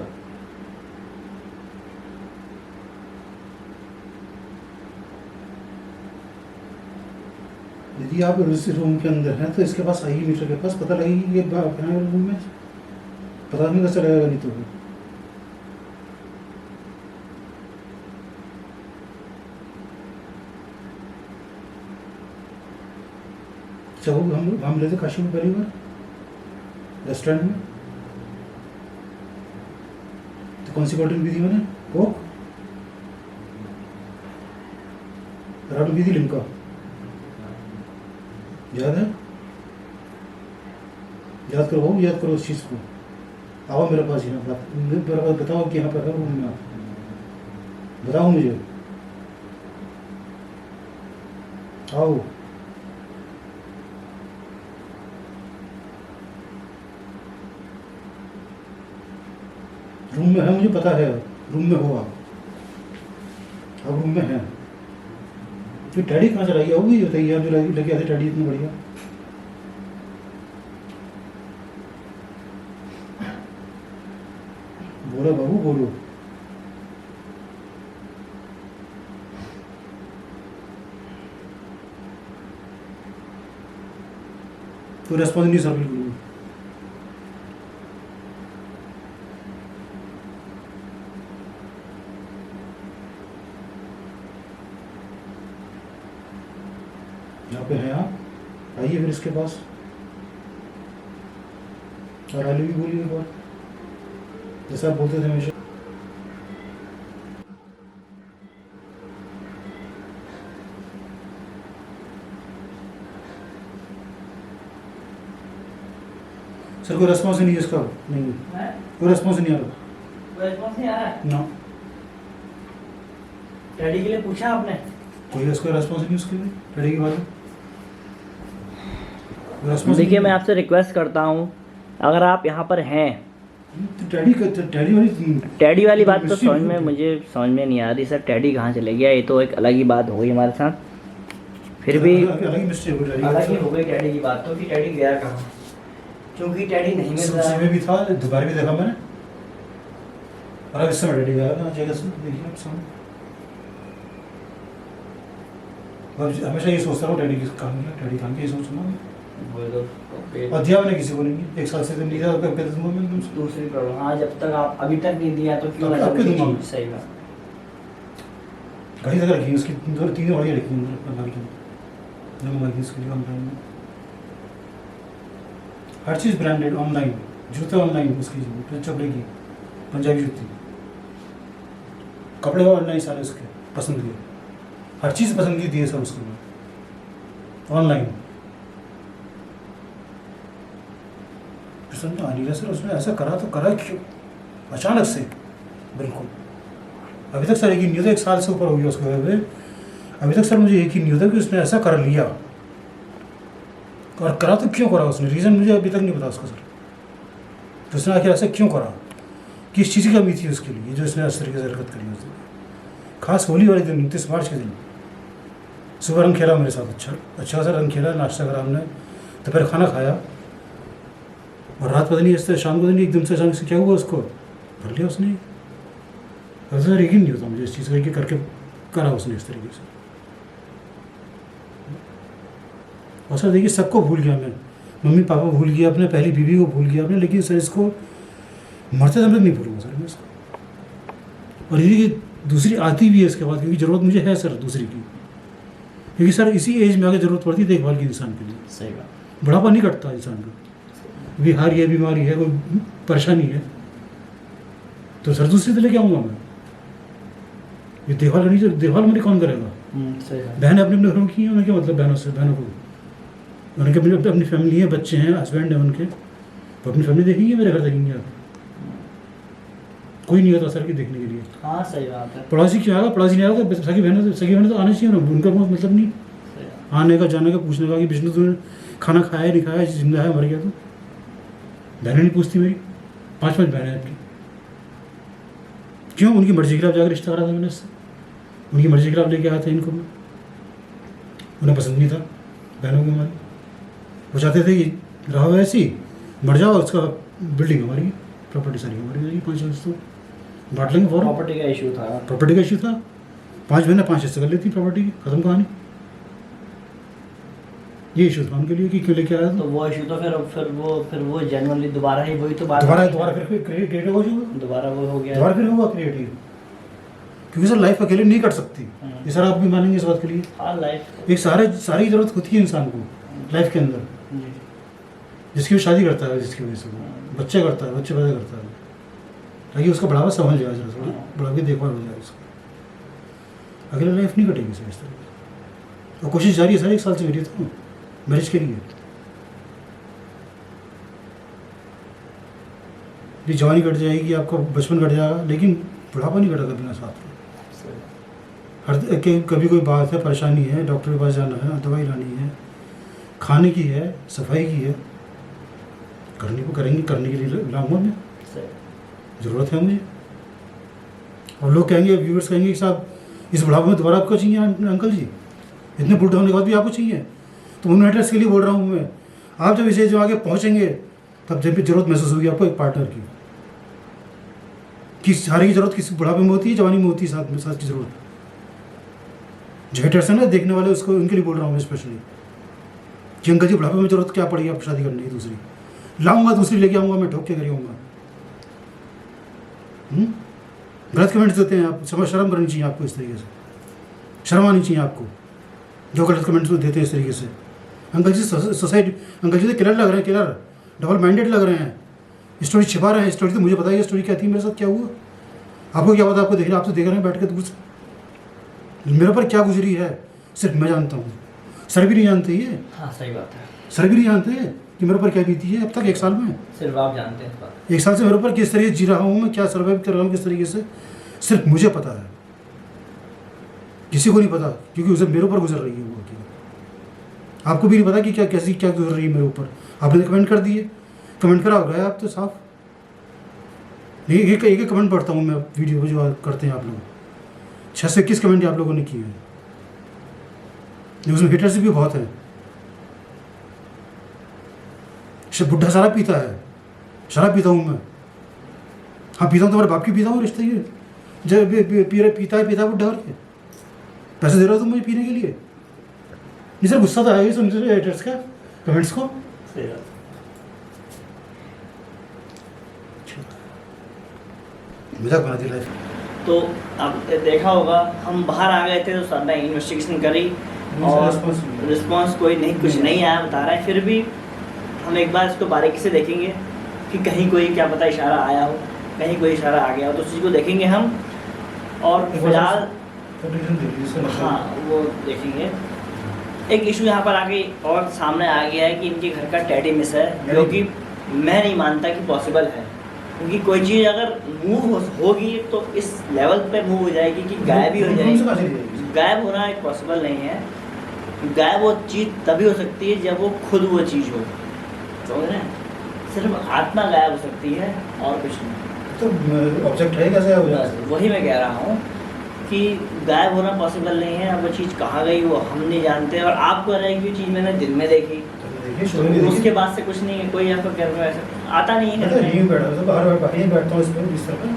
यदि आप इस रूम के अंदर हैं तो इसके पास आइए, मीटर के पास, पता लगेगी कि ये रूम में, पता नहीं कैसे लगेगा, नहीं तो अच्छा। वो हम लेते काशी में पहली बार रेस्टोरेंट में, तो कौन सी बॉटल पी थी मैंने? कोक? रात पी थी लिम्का, याद है? याद करो बाबू, याद करो उस चीज़ को। आओ मेरे पास, यहाँ मेरे पास बताओ कि यहाँ पर है रूम में, आप बताओ मुझे, आओ। रूम में है, मुझे पता है रूम में हो आप रूम में है। तो टैडी कहाँ चला गया? होगी जो तैयार जो लेके आते टैडी इतनी बढ़िया। बोलो बाबू बोलो। तो रेस्पॉन्स नहीं सर बिल्कुल भी। यहाँ पे हैं आप, आइए फिर इसके पास। और आलू भी बोलिए एक बार, जैसा आप बोलते थे हमेशा। सर कोई रेस्पॉन्स नहीं है इसका? नहीं, कोई रेस्पॉन्स नहीं आ रहा। रेस्पॉन्स नहीं आ रहा है? ना, डैडी के लिए पूछा आपने? कोई इसका रेस्पॉन्स नहीं उसके लिए, टैडी की बात है। रेस्पॉन्स देखिए नहीं मैं है। आपसे रिक्वेस्ट करता हूँ, अगर आप यहाँ पर हैं, तो टैडी वाली टैडी वाली बात तो मिस्ट्री समझ में बिल्कुल। मुझे समझ में नहीं आ रही सर। टैडी कहाँ चले गया, ये तो एक अलग ही बात हो गई हमारे साथ। फिर भी अलग ही मिस्टेक हो टैडी अलग ही हो गई टैडी की बात तो, कि टैडी गया कहाँ, क्योंकि टैडी नहीं मिल रहा सूची है। में भी था, दोबारा भी देखा मैंने। और अब इस समय टैडी गया ना जगह से, देखिए आप सामने। और हमेशा ये सोचता हूँ टैडी किस काम किया, टैडी काम की ये सोचूंगा। अध्यापन है किसी को नहीं है, एक साल से नहीं था, कब कहते दूंगा मैं तुमसे। दूसरी प्रॉब्लम, हाँ जब तक आप अभी तक नहीं दिया तो क्यों अब ऐसा आपके कोई दिमाग में। चीज़? सही बात। घड़ी तक रखी उसकी, 2-3 घड़ियाँ रखी अंदर अपना घर के अंदर, जो मंगाई थी उसके लिए ऑनलाइन में। हर चीज़ ब्रांडेड, ऑनलाइन जूते ऑनलाइन उसकी, चपड़े की पंजाबी जूती, कपड़े ऑनलाइन सारे उसके पसंद किए, हर चीज़ पसंद की थी सर उसको ऑनलाइन। समझ आ नहीं रहा सर, उसने ऐसा करा तो करा क्यों अचानक से? बिल्कुल अभी तक सर एक ही नहीं होता, 1 साल से ऊपर हो गया उसके वजह से, अभी तक सर मुझे एक ही नहीं होता कि उसने ऐसा कर लिया। और करा तो क्यों करा उसने, रीज़न मुझे अभी तक नहीं पता उसका सर। तो उसने आखिर ऐसा क्यों करा, किस चीज़ की कमी थी उसके लिए जो इसने इस तरीके से हरकत करी उसने। खास होली वाले दिन 29 मार्च के दिन सुबह रंग खेला मेरे साथ, अच्छा सा रंग खेला, नाश्ता करा हमने, दोपहर खाना खाया, और रात पता नहीं इस तरह शाम को नहीं एकदम से अचानक से क्या हुआ उसको भर लिया उसने। अब सर यकीन नहीं होता मुझे इस चीज़ का कि करके करा उसने इस तरीके से। और सर देखिए सबको भूल गया मैं, मम्मी पापा भूल गया, अपने पहली बीवी को भूल गया अपने, लेकिन सर इसको मरते दम तक नहीं भूलूंगा सर मैं इसको। और ये दूसरी आती भी है इसके बाद, क्योंकि ज़रूरत मुझे है सर दूसरी की, क्योंकि सर इसी एज में आगे ज़रूरत पड़ती है देखभाल की इंसान के लिए। सही बात। बुढ़ापा नहीं कटता इंसान का, बीमारी है, बीमारी है, कोई परेशानी है तो सर दूसरी तो लेके आऊँगा मैं। ये देखभाल करनी चाहिए, देखभाल मेरी कौन करेगा? सही बात। बहनें अपने अपने घरों की हैं, उन्हें क्या मतलब बहनों से, बहनों को उनके अपनी फैमिली है, बच्चे हैं, हस्बैंड है उनके, तो अपनी फैमिली देखेंगे, मेरे घर देखेंगे आप? कोई नहीं होता सर की देखने के लिए। हाँ सही बात है। पड़ोसी क्यों आएगा, पड़ोसी नहीं आएगा तो सगी बहनें तो आना चाहिए ना, उनका बहुत मतलब नहीं सही बात। आने का, जाने का, पूछने का कि विष्णु तुमने खाना खाया नहीं खाया, जिंदा है मर गया। तो बहनें नहीं पूछती मेरी, 5 बहनें हैं आपकी, क्यों? उनकी मर्जी के खिलाफ जाकर रिश्ता करा था मैंने इससे, उनकी मर्जी के खिलाफ लेके आया था इनको मैं, उन्हें पसंद नहीं था बहनों को हमारी, वो चाहते थे कि रहो ऐसी, मर जाओ, उसका बिल्डिंग हमारी, प्रॉपर्टी सारी हमारी जाएगी, 5 हिस्सों बांट लेंगे फॉर्म। प्रॉपर्टी का इशू था। प्रॉपर्टी का इशू था, 5 बहनें 5 हिस्से कर लेती प्रॉपर्टी की, खत्म कहानी। ये इशू था उनके लिए कि क्यों लेके आया तो था। वो इशू तो फिर वो जनरली दोबारा ही वही तो बात दोबारा फिर क्रिएट हो जाएगा, दोबारा वो हो गया। दोबारा फिर हुआ क्रिएटिव, क्योंकि सर लाइफ अकेले नहीं कट सकती, ये सर आप भी मानेंगे इस बात के लिए। हाँ लाइफ एक सारी ज़रूरत होती है इंसान को लाइफ के अंदर, जिसकी वो शादी करता है, जिसकी वजह से वो बच्चे करता है, बच्चे पैदा करता है, ताकि उसका बढ़ावा समझ जाए जरा थोड़ी, बढ़ावा की देखभाल हो जाए उसका। अकेले लाइफ नहीं कटेगी सर इस तरह। और कोशिश जारी है सर 1 साल से मेरी तो मैरिज के लिए। ये जवानी कट जाएगी, आपका बचपन कट जाएगा, लेकिन बुढ़ापा नहीं कटेगा बिना साथ में। कभी कोई बात है, परेशानी है, डॉक्टर के पास जाना है, दवाई लानी है, खाने की है, सफाई की है, करने के लिए लाऊंगा मैं। ज़रूरत है मुझे। और लोग कहेंगे, व्यूअर्स कहेंगे कि साहब इस बुढ़ापे में दोबारा आपको चाहिए अंकल जी, इतने बूढ़े होने के बाद भी आपको चाहिए। तो उन हेटर्स के लिए बोल रहा हूँ मैं, आप जब इसे जो आगे पहुँचेंगे तब जब भी ज़रूरत महसूस होगी आपको एक पार्टनर की। सारी की ज़रूरत किसी बुढ़ापे में होती है, जवानी में होती है, साथ की ज़रूरत। जो हेटर्स है ना देखने वाले, उसको उनके लिए बोल रहा हूँ मैं स्पेशली कि अंकल जी बुढ़ापे में ज़रूरत क्या पड़ेगी आपको शादी करने की, दूसरी लाऊंगा, दूसरी लेके आऊँगा, मैं ठोक के कर आऊँगा। गलत कमेंट्स देते हैं आप, शर्म करनी चाहिए आपको, इस तरीके से शर्म आनी चाहिए आपको जो गलत कमेंट्स देते हैं इस तरीके से। अंकल जी सोसाइटी, अंकल जी तो किलर लग रहे हैं, किलर डबल माइंडेड लग रहे हैं, स्टोरी छिपा रहे हैं। स्टोरी तो मुझे पता है स्टोरी क्या थी, मेरे साथ क्या हुआ, आपको क्या पता, आपको देख रहे, आप तो देख रहे हैं बैठ के, तो कुछ मेरे पर क्या गुजरी है सिर्फ मैं जानता हूँ, सर भी नहीं जानते ये। हाँ सही बात है, सर भी नहीं जानते कि मेरे ऊपर क्या बीती है अब तक 1 साल में। सिर्फ आप जानते हैं इस बात। 1 साल से मेरे ऊपर किस तरीके जी रहा हूँ मैं, क्या सर्वाइव कर रहा हूँ किस तरीके से, सिर्फ मुझे पता है, किसी को नहीं पता, क्योंकि उसे मेरे ऊपर गुजर रही है वो अकेले। आपको भी नहीं पता कि क्या कैसी क्या गुजर रही है मेरे ऊपर। आपने कमेंट कर दिए, कमेंट करा होगा आप तो साफ। एक कमेंट पढ़ता हूँ मैं वीडियो जो करते हैं आप लोग, 6 से 21 कमेंट आप लोगों ने किए हैं, उसमें हेटर्स भी बहुत हैं। बुढ़ा शराब पीता है, शराब पीता हूँ मैं, हाँ पीता हूँ, तुम्हारे बाप की पीता हूँ, रिश्ते ये जब पीता है बुढ़ा और के पैसे दे रहे हो तुम मुझे पीने के लिए। नहीं सर, गुस्सा तो आएगा समझ रहे हेटर्स का, कमेंट्स को। मजाक बना दिया लाइफ। तो अब देखा होगा, हम बाहर आ गए थे तो सर ने इन्वेस्टिगेशन करी और रिस्पांस कोई नहीं, कुछ नहीं आया बता रहा है। फिर भी हम एक बार इसको बारीकी से देखेंगे कि कहीं कोई क्या पता इशारा आया हो, कहीं कोई इशारा आ गया हो, तो उस चीज़ को देखेंगे हम। और फिलहाल हाँ वो देखेंगे। एक इशू यहाँ पर आके और सामने आ गया है कि इनके घर का टैडी मिस है, जो कि मैं नहीं मानता कि पॉसिबल है, क्योंकि कोई चीज़ अगर मूव होगी तो इस लेवल पे मूव हो जाएगी कि गायब ही हो जाएगी। गायब होना एक पॉसिबल नहीं है। गायब वो चीज़ तभी हो सकती है जब वो खुद वो चीज़ हो, समझ रहे हैं? सिर्फ आत्मा गायब हो सकती है और कुछ नहीं। तो ऑब्जेक्ट है कैसे हो जाए? वही मैं कह रहा हूँ कि गायब होना पॉसिबल नहीं है। अब वो चीज़ कहाँ गई वो हम नहीं जानते, और आपको रहा है कि चीज़ मैंने दिन में देखी, उसके बाद से कुछ नहीं है, कोई आपको घर में ऐसा आता नहीं है। नहीं बैठा तो बाहर ही बैठता हूँ इस पर बिस्तर पर,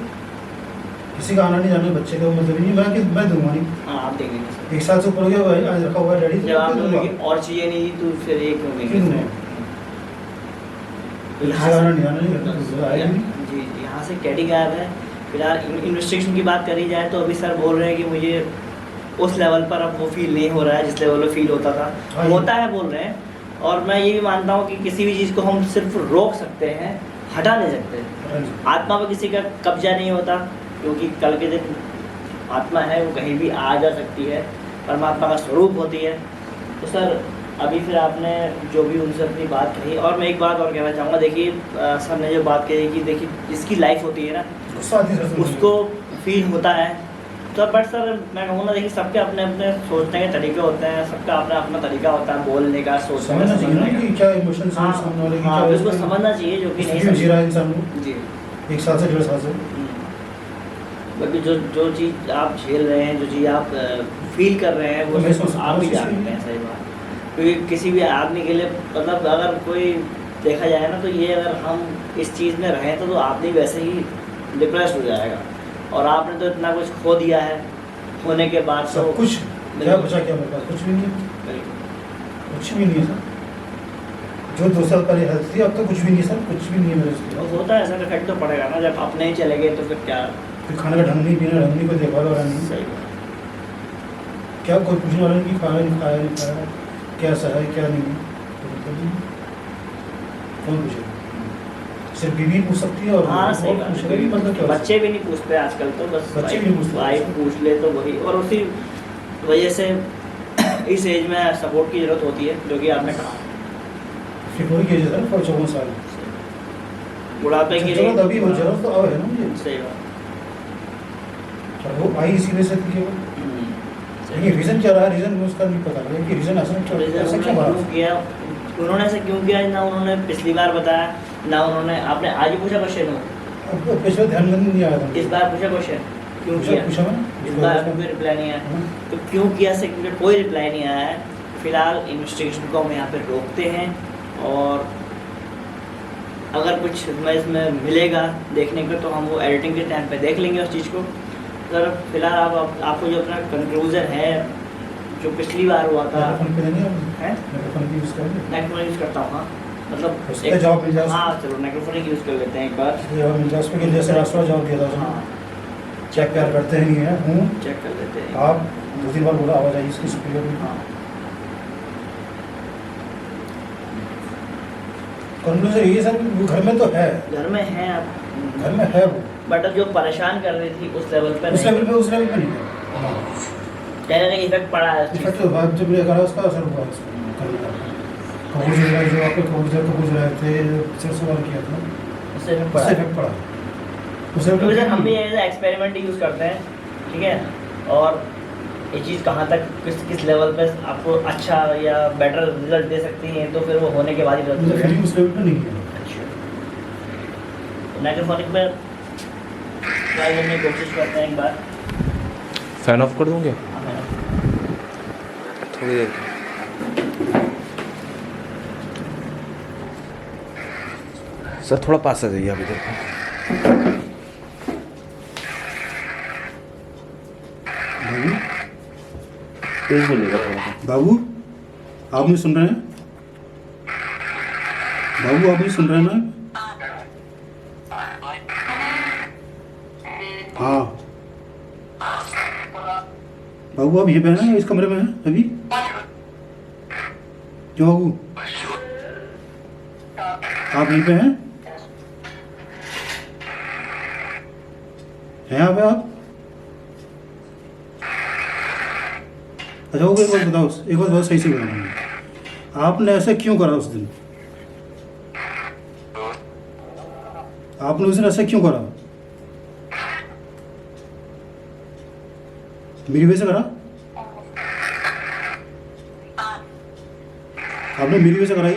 किसी का आना नहीं जाना, बच्चे का मतलब नहीं, मैं दूंगा नहीं। हाँ आप देख लेंगे, 1 साल से ऊपर हो गया भाई, आज रखा हुआ रेडी। जब आप लोगों की और चीज़ें नहीं दी तो फिर ये क्यों नहीं? जी यहाँ से कैडी गायब है। फिलहाल इन्वेस्टिगेशन की बात करी जाए तो अभी सर बोल रहे हैं कि मुझे उस लेवल पर अब वो फील नहीं हो रहा है जिस लेवल पर फील होता था, होता है बोल रहे हैं। और मैं ये भी मानता हूँ कि किसी भी चीज़ को हम सिर्फ रोक सकते हैं, हटा नहीं सकते। आत्मा पर किसी का कब्जा नहीं होता, क्योंकि कल के दिन आत्मा है वो कहीं भी आ जा सकती है, परमात्मा का स्वरूप होती है। तो सर अभी फिर आपने जो भी उनसे अपनी बात कही, और मैं एक बात और कहना चाहूँगा। देखिए सर ने जो बात कही कि देखिए जिसकी लाइफ होती है ना उसको फील होता है। तो बट सर मैं कहूँ ना, देखिए सबके अपने अपने सोचने के तरीके होते हैं, सबका अपना अपना तरीका होता है बोलने का, सोचने का, समझने का। क्या इमोशंस हैं सामने वाले की, हाँ उसको समझना चाहिए जो कि नहीं जी रहा है इंसान जी 1 साल से 1.5 साल से। बाकी जो चीज़ आप झेल रहे हैं, जो चीज़ आप फील कर रहे हैं, वो आप भी जानते हैं। सही बात, क्योंकि किसी भी आदमी के लिए मतलब अगर कोई देखा जाए ना, तो ये अगर हम इस चीज़ में रहें तो आदमी वैसे ही डिप्रेस हो जाएगा। और आपने तो इतना कुछ खो दिया है, होने के बाद सब कुछ क्या बचा, क्या मेरे पास कुछ भी नहीं है, कुछ भी नहीं है सर। जो 2 साल पहले हेल्थ थी अब तो कुछ भी नहीं है सर, कुछ भी नहीं है मेरे से। होता है सर, इफेक्ट तो पड़ेगा ना, जब अपने ही चले गए तो फिर क्या, फिर खाने का ढंग नहीं, पीना ढंग नहीं, कोई देखभाल वाला नहीं। सही क्या कोई पूछने वाला नहीं कि खाया नहीं खाया, कैसा है क्या नहीं है, कौन पूछेगा? सिर्फ बीवी पूछ सकती है और हाँ सही बात है। मतलब क्या, बच्चे भी नहीं पूछते आजकल तो, बस बच्चे भी नहीं पूछते, वाइफ पूछ ले तो वही। और उसी वजह से इस एज में सपोर्ट की ज़रूरत होती है, जो कि आपने कहा। फिर वही की सर 54 साल बुढ़ापे की जरूरत अभी वो जरूरत तो अब है ना मुझे। सही बात, वो आई इसी वजह से केवल, लेकिन रीज़न क्या रहा, रीज़न उसका नहीं पता लगा कि रीज़न ऐसा क्यों किया, उन्होंने ऐसा क्यों किया ना उन्होंने पिछली बार बताया, ना उन्होंने। आपने आज ही पूछा क्वेश्चन हो, अब पिछले ध्यान में नहीं आया था। इस बार पूछा क्वेश्चन क्यों किया? पूछा मैंने इस बार आपको कोई रिप्लाई नहीं आया, तो क्यों किया से क्योंकि कोई रिप्लाई नहीं आया है। फिलहाल इन्वेस्टिगेशन को हम यहाँ पे रोकते हैं, और अगर कुछ हमें इसमें मिलेगा देखने को तो हम वो एडिटिंग के टाइम पे देख लेंगे उस चीज़ को। सर फिलहाल आपको जो अपना कंक्लूजन है जो पिछली बार हुआ था, है नेक्रोफोनिक यूज़ करता हूँ। हाँ मतलब उसका जवाब मिल जाए। हाँ चलो नेक्रोफोनिक यूज़ कर लेते हैं एक बार। जवाब मिल जाए उसमें कि जैसे रास्ता जवाब दिया था। हाँ चेक प्यार करते हैं नहीं है हूँ चेक कर लेते हैं। आप 2-3 बार बोला आवाज़ आई इसकी सुपीरियर में। हाँ कंक्लूजन यही है सर वो घर में तो है, घर में है आप, घर में है वो, बट अब जो परेशान कर रही थी उस लेवल पे उस नहीं, लेवल पे नहीं है। कहीं ना कहीं इफेक्ट पड़ा है उस चीज़ इफेक्ट तो बाद जब ये करा उसका असर हुआ उसमें करने का। कबूज जो आपके कबूज रहे थे पिक्चर सवाल किया था उससे इफेक्ट उससे पड़ा है। इफेक्ट पड़ा उससे तो इफेक्ट सर हम भी एज एक्सपेरिमेंट यूज़ करते हैं, ठीक है। और ये चीज़ कहाँ तक किस लेवल पे आपको अच्छा या बेटर रिजल्ट दे सकती है, तो फिर वो होने के बाद ही मुझे रिजल्ट फीलिंग उस लेवल पे नहीं है। अच्छा तो नेक्रोफोनिक में ट्राई करने की कोशिश करते हैं एक बार। फैन ऑफ कर दूँ क्या? हाँ, मैंने- थोड़ी देर सर थोड़ा पास आ जाइए आप इधर। तेज बोलिएगा थोड़ा सा। बाबू आप नहीं सुन रहे हैं? बाबू आप नहीं सुन रहे हैं ना? हाँ बाबू आप ये पे हैं इस कमरे में हैं अभी? क्यों बाबू आप यहीं पे हैं? हैं यहाँ पे आप? अच्छा वो एक बात बताओ, एक बात बहुत सही से बताना, आपने ऐसा क्यों करा उस दिन? आपने उस दिन ऐसा क्यों करा? मेरी वजह से करा? आपने मेरी वजह से कराई?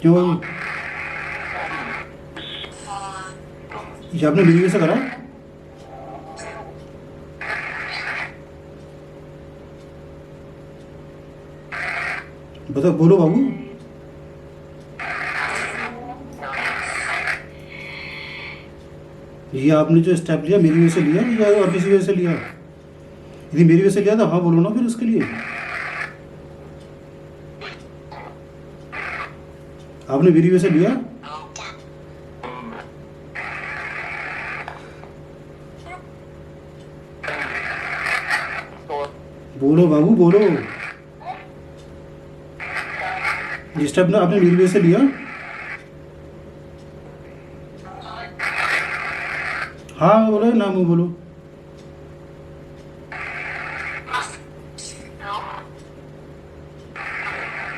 क्यों बाबू? ये आपने मेरी वजह से करा? बताओ, बोलो बाबू। ये आपने जो स्टेप लिया मेरी वजह से लिया या और किसी वजह से लिया? यदि मेरी वजह से लिया तो हाँ बोलो ना फिर उसके लिए। आपने मेरी वजह से लिया? बोलो बाबू बोलो। ये स्टेप ना आपने मेरी वजह से लिया? हाँ बोलो नाम बोलो।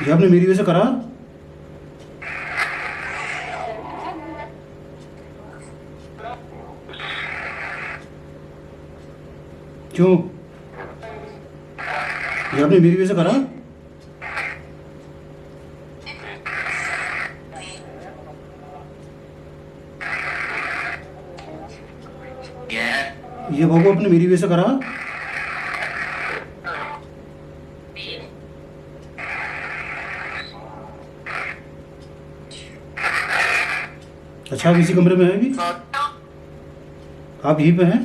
ये आपने मेरी वजह से करा? क्यों? ये आपने मेरी वजह से करा? ये बाबू आपने मेरी वजह से करा? अच्छा आप इसी कमरे में हैं अभी? आप यहीं पे हैं?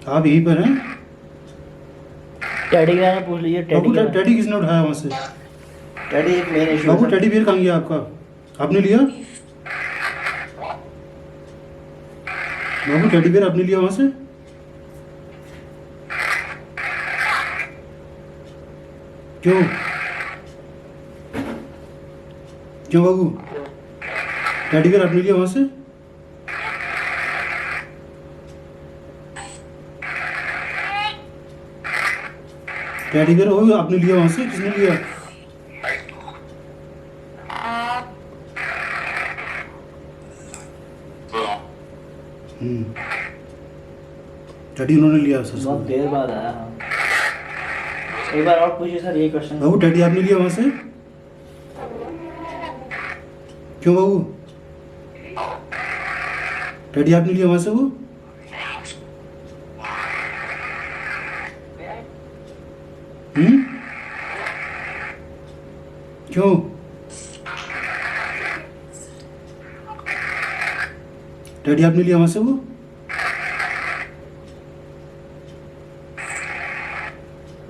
आप यहीं पर हैं? टैडी का पूछ लीजिए। बाबू टैडी किसने उठाया वहाँ से? टैडी एक मेन इशू बाबू टैडी बियर कहाँ गया आपका? आपने लिया? बाबू टैडी बियर आपने लिया वहाँ से? क्यों? क्यों बाबू? टैडी बियर आपने लिया वहाँ से? टैडी बियर वो आपने लिया वहाँ से? किसने लिया? टेडी उन्होंने लिया सर बहुत देर बाद आया। हाँ, एक बार और पूछिए सर ये क्वेश्चन। बाबू टेडी आपने लिया वहाँ से? क्यों बाबू? टेडी आपने लिया वहाँ से वो? क्यों? टेडी आपने लिया वहाँ से वो?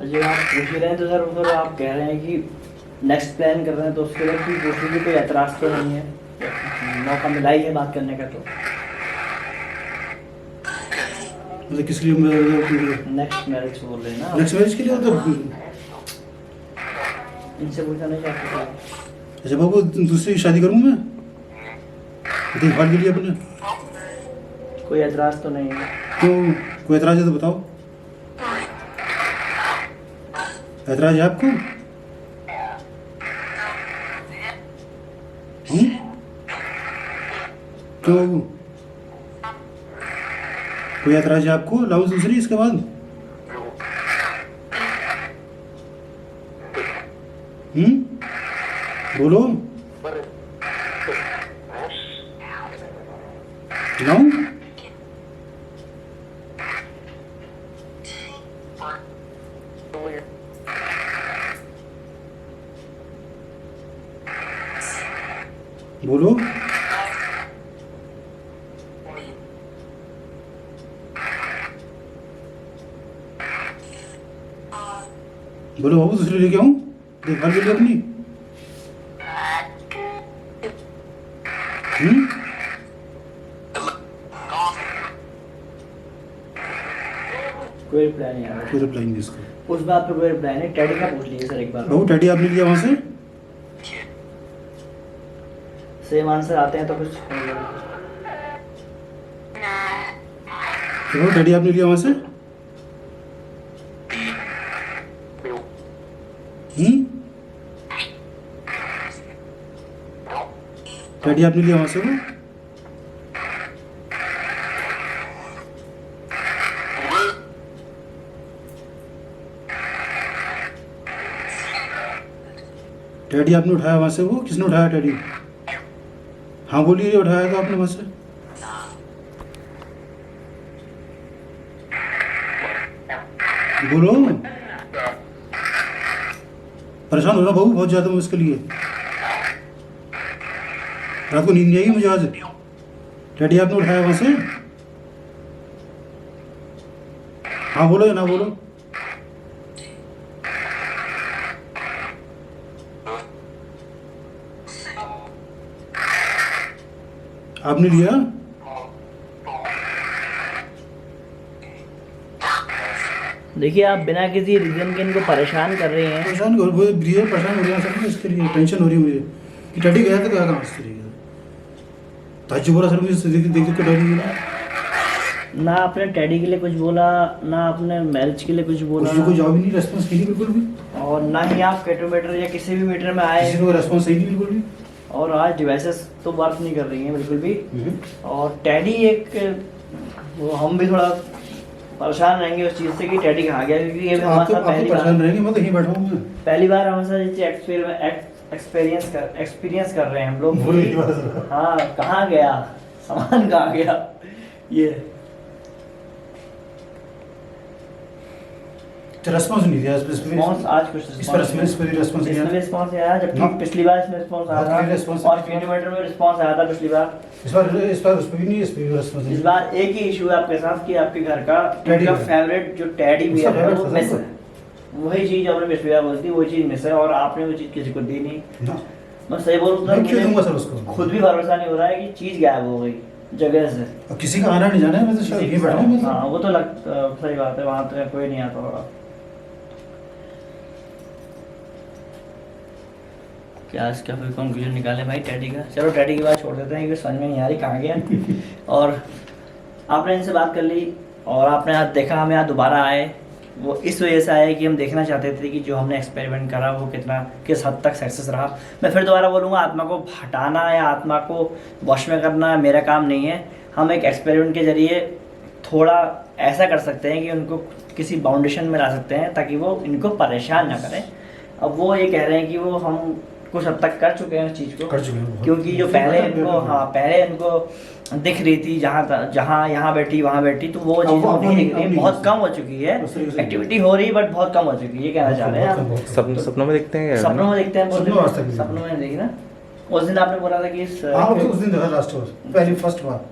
जब आप पूछ रहे हैं तो सर फिर आप कह रहे हैं कि नेक्स्ट प्लान कर रहे हैं, तो उसके लिए भी पूछने की कोई एतराज़ तो नहीं है, मौका मिला ही है बात करने का। तो मतलब किस लिए नेक्स्ट मैरिज बोल रहे हैं ना? नेक्स्ट मैरिज के लिए तो इनसे पूछा नहीं चाहते। अच्छा बाबू दूसरी शादी करूँ मैं देखभाल के लिए अपने? कोई एतराज़ तो नहीं है? क्यों कोई एतराज़ है तो बताओ। एतराज़ है आपको? क्यों बाबू कोई एतराज़ है आपको? लाओ दूसरी इसके बाद। बोलो लाऊं? बोलो बोलो बाबू दूसरी लेके आऊं देखभाल के लिए अपनी? कोई रिप्लाई नहीं आ रहा। कोई रिप्लाई नहीं इसका। उस बात पे कोई रिप्लाई नहीं। टेडी का पूछ लीजिए सर एक बार। बाबू टेडी आपने लिया वहाँ से? सेम आंसर आते हैं तो कुछ बाबू टेडी आपने लिया वहाँ से? टेडी आपने लिया वहाँ से वो? टेडी आपने उठाया वहाँ से वो? किसने उठाया टेडी? हाँ बोलिए उठाया था आपने वहाँ से? बोलो परेशान हो रहा बाबू बहुत ज़्यादा मैं इसके लिए। रात को नींद नहीं आएगी मुझे आज। टेडी आपने उठाया वहाँ से? हाँ बोलो या ना बोलो? आपने लिया? देखिए आप बिना किसी रीजन के इनको परेशान कर रहे हैं। परेशान हो परेशान हो रहा सर इसके लिए टेंशन हो रही है मुझे कि टेडी गया तो क्या काम इसके लिए ताज्जुब हो रहा सर मुझे देख के टेडी गया। ना आपने टेडी के लिए कुछ बोला, ना आपने मैरिज के लिए कुछ बोला, कोई जवाब ही नहीं, रेस्पॉन्स की नहीं बिल्कुल भी। और ना ही आप कैटोमीटर या किसी भी मीटर में आए, किसी को रेस्पॉन्स सही नहीं बिल्कुल भी। और आज डिवाइसेस तो वर्क नहीं कर रही हैं बिल्कुल भी। और टेडी एक वो हम भी थोड़ा परेशान रहेंगे उस चीज़ से कि टेडी कहाँ गया, क्योंकि ये हमारे साथ परेशान रहेंगे। मैं तो यहीं बैठा हूँ। पहली बार हमारे साथ एक्सपीरियंस कर रहे हैं हम लोग। हाँ कहाँ गया सामान, कहाँ गया ये रेस्पॉन्स नहीं दिया रिस्पांस। आज कुछ इस पर रेस्पॉन्स नहीं आया। रिस्पांस आया, जबकि पिछली बार इसमें रिस्पांस आया था और किलोमीटर में रिस्पांस आया था पिछली बार। इस बार उस पर भी नहीं, इस पर भी रेस्पॉन्स नहीं। इस बार एक ही इशू है आपके साथ कि आपके घर का फेवरेट जो टेडी बियर है वो मिस है। वही चीज आपने पिछली बार बोली थी, वही चीज मिस है और आपने वो चीज किसी को दी नहीं। मैं सही बोलूं तो क्यों दूंगा सर उसको? खुद भी भरोसा नहीं हो रहा है कि चीज गायब हो गई जगह से। अब किसी का आना नहीं जाना है, मैं तो शायद यहीं बैठा हूं। हाँ वो तो सही बात है, वहां तो कोई नहीं आता होगा। क्या इसका फिर कंक्लूजन निकाले भाई टेडी का? चलो टेडी की बात छोड़ देते हैं, क्योंकि समझ में नहीं आ रही कहाँ गया। और आपने इनसे बात कर ली और आपने आज देखा हम यहाँ दोबारा आए, वो इस वजह से आए कि हम देखना चाहते थे कि जो हमने एक्सपेरिमेंट करा वो किस हद तक सक्सेस रहा। मैं फिर दोबारा बोलूँगा, आत्मा को हटाना या आत्मा को वश में करना मेरा काम नहीं है। हम एक एक्सपेरिमेंट के जरिए थोड़ा ऐसा कर सकते हैं कि उनको किसी बाउंडेशन में ला सकते हैं ताकि वो इनको परेशान ना करें। अब वो ये कह रहे हैं कि वो हम कुछ हद तक कर चुके हैं उस चीज़ को, कर चुके हैं बहुत। क्योंकि जो पहले इनको पहले इनको दिख रही थी जहाँ यहाँ बैठी वहाँ बैठी, तो वो चीज़ अब नहीं दिख रही, नहीं बहुत दिख कम हो चुकी है, उस तरीके से एक्टिविटी हो रही है बट बहुत कम हो चुकी है, ये कहना चाह रहे हैं आप। सपनों में दिखते हैं क्या? सपनों में देखते हैं, सपनों में आज तक नहीं देखा। सपनों में देखी ना। उस दिन आपने बोला था कि हाँ उस दिन देखा लास्ट बार, पहली फर्स्ट बार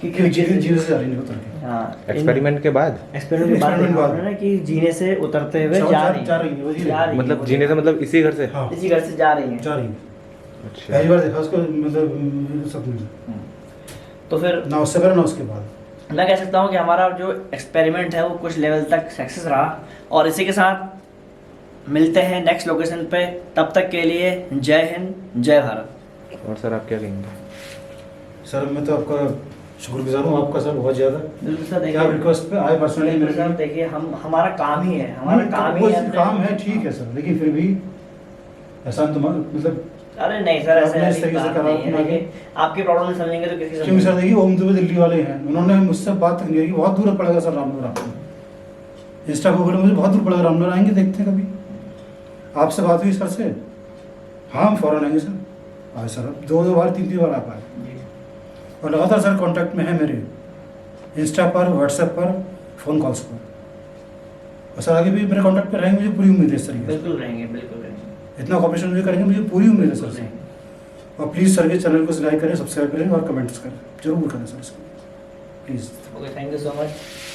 कि जीने से जा रही है उतर के। हाँ एक्सपेरिमेंट के बाद एक्सपेरिमेंट के बाद एक्सपेरिमेंट देखा बाद। उन्होंने कि जीने से उतरते हुए जा जा रही है, वही जा रही मतलब है, जीने से मतलब इसी घर से? हाँ इसी घर से जा रही है। जा रही है। अच्छा। पहली बार देखा उसको, मतलब सपने में, तो फिर ना उससे पहले ना उसके बाद। मैं कह सकता हूँ कि हमारा जो एक्सपेरिमेंट है वो कुछ लेवल तक सक्सेस रहा, और इसी के साथ मिलते हैं नेक्स्ट लोकेशन पे। तब तक के लिए जय हिंद, जय भारत। और सर आप क्या कहेंगे? सर मैं तो आपका शुक्रगुजार हूँ, आपका सर बहुत ज़्यादा। बिल्कुल सर, क्या रिक्वेस्ट पे आए पर्सनली देखिए मेरे सर, लिए। देखिए हम हमारा काम ही है, हमारा काम ही है। काम है ठीक है सर, लेकिन फिर भी ऐसा तो मतलब, अरे नहीं सर, ऐसे आपने इस ऐसी तरीके से बात करा नहीं है। अपना देखिए आपकी प्रॉब्लम नहीं समझेंगे तो किसी क्योंकि समझेंगे? सर देखिए ओम दुबे दिल्ली वाले हैं, उन्होंने मुझसे बात तक नहीं की, बहुत दूर पड़ेगा सर रामनगर आपको। इंस्टा पर बोले मुझे बहुत दूर पड़ेगा रामनगर, आएंगे देखते हैं कभी। आपसे बात हुई सर से, हाँ हम फौरन आएंगे सर। आए सर, अब दो बार तीन बार आप आए, जी। और लगातार सर कांटेक्ट में है मेरे, इंस्टा पर, व्हाट्सएप पर, फ़ोन कॉल्स पर। और सर आगे भी मेरे कांटेक्ट पर रहेंगे, मुझे पूरी उम्मीद है इस तरीके से। बिल्कुल रहेंगे, बिल्कुल रहेंगे। इतना कॉपरेशन मुझे करेंगे, मुझे पूरी उम्मीद है सर से। और प्लीज़ सर के चैनल को लाइक करें, सब्सक्राइब करें और कमेंट्स करें, जरूर करें सर इसको please. Okay, thank you so much.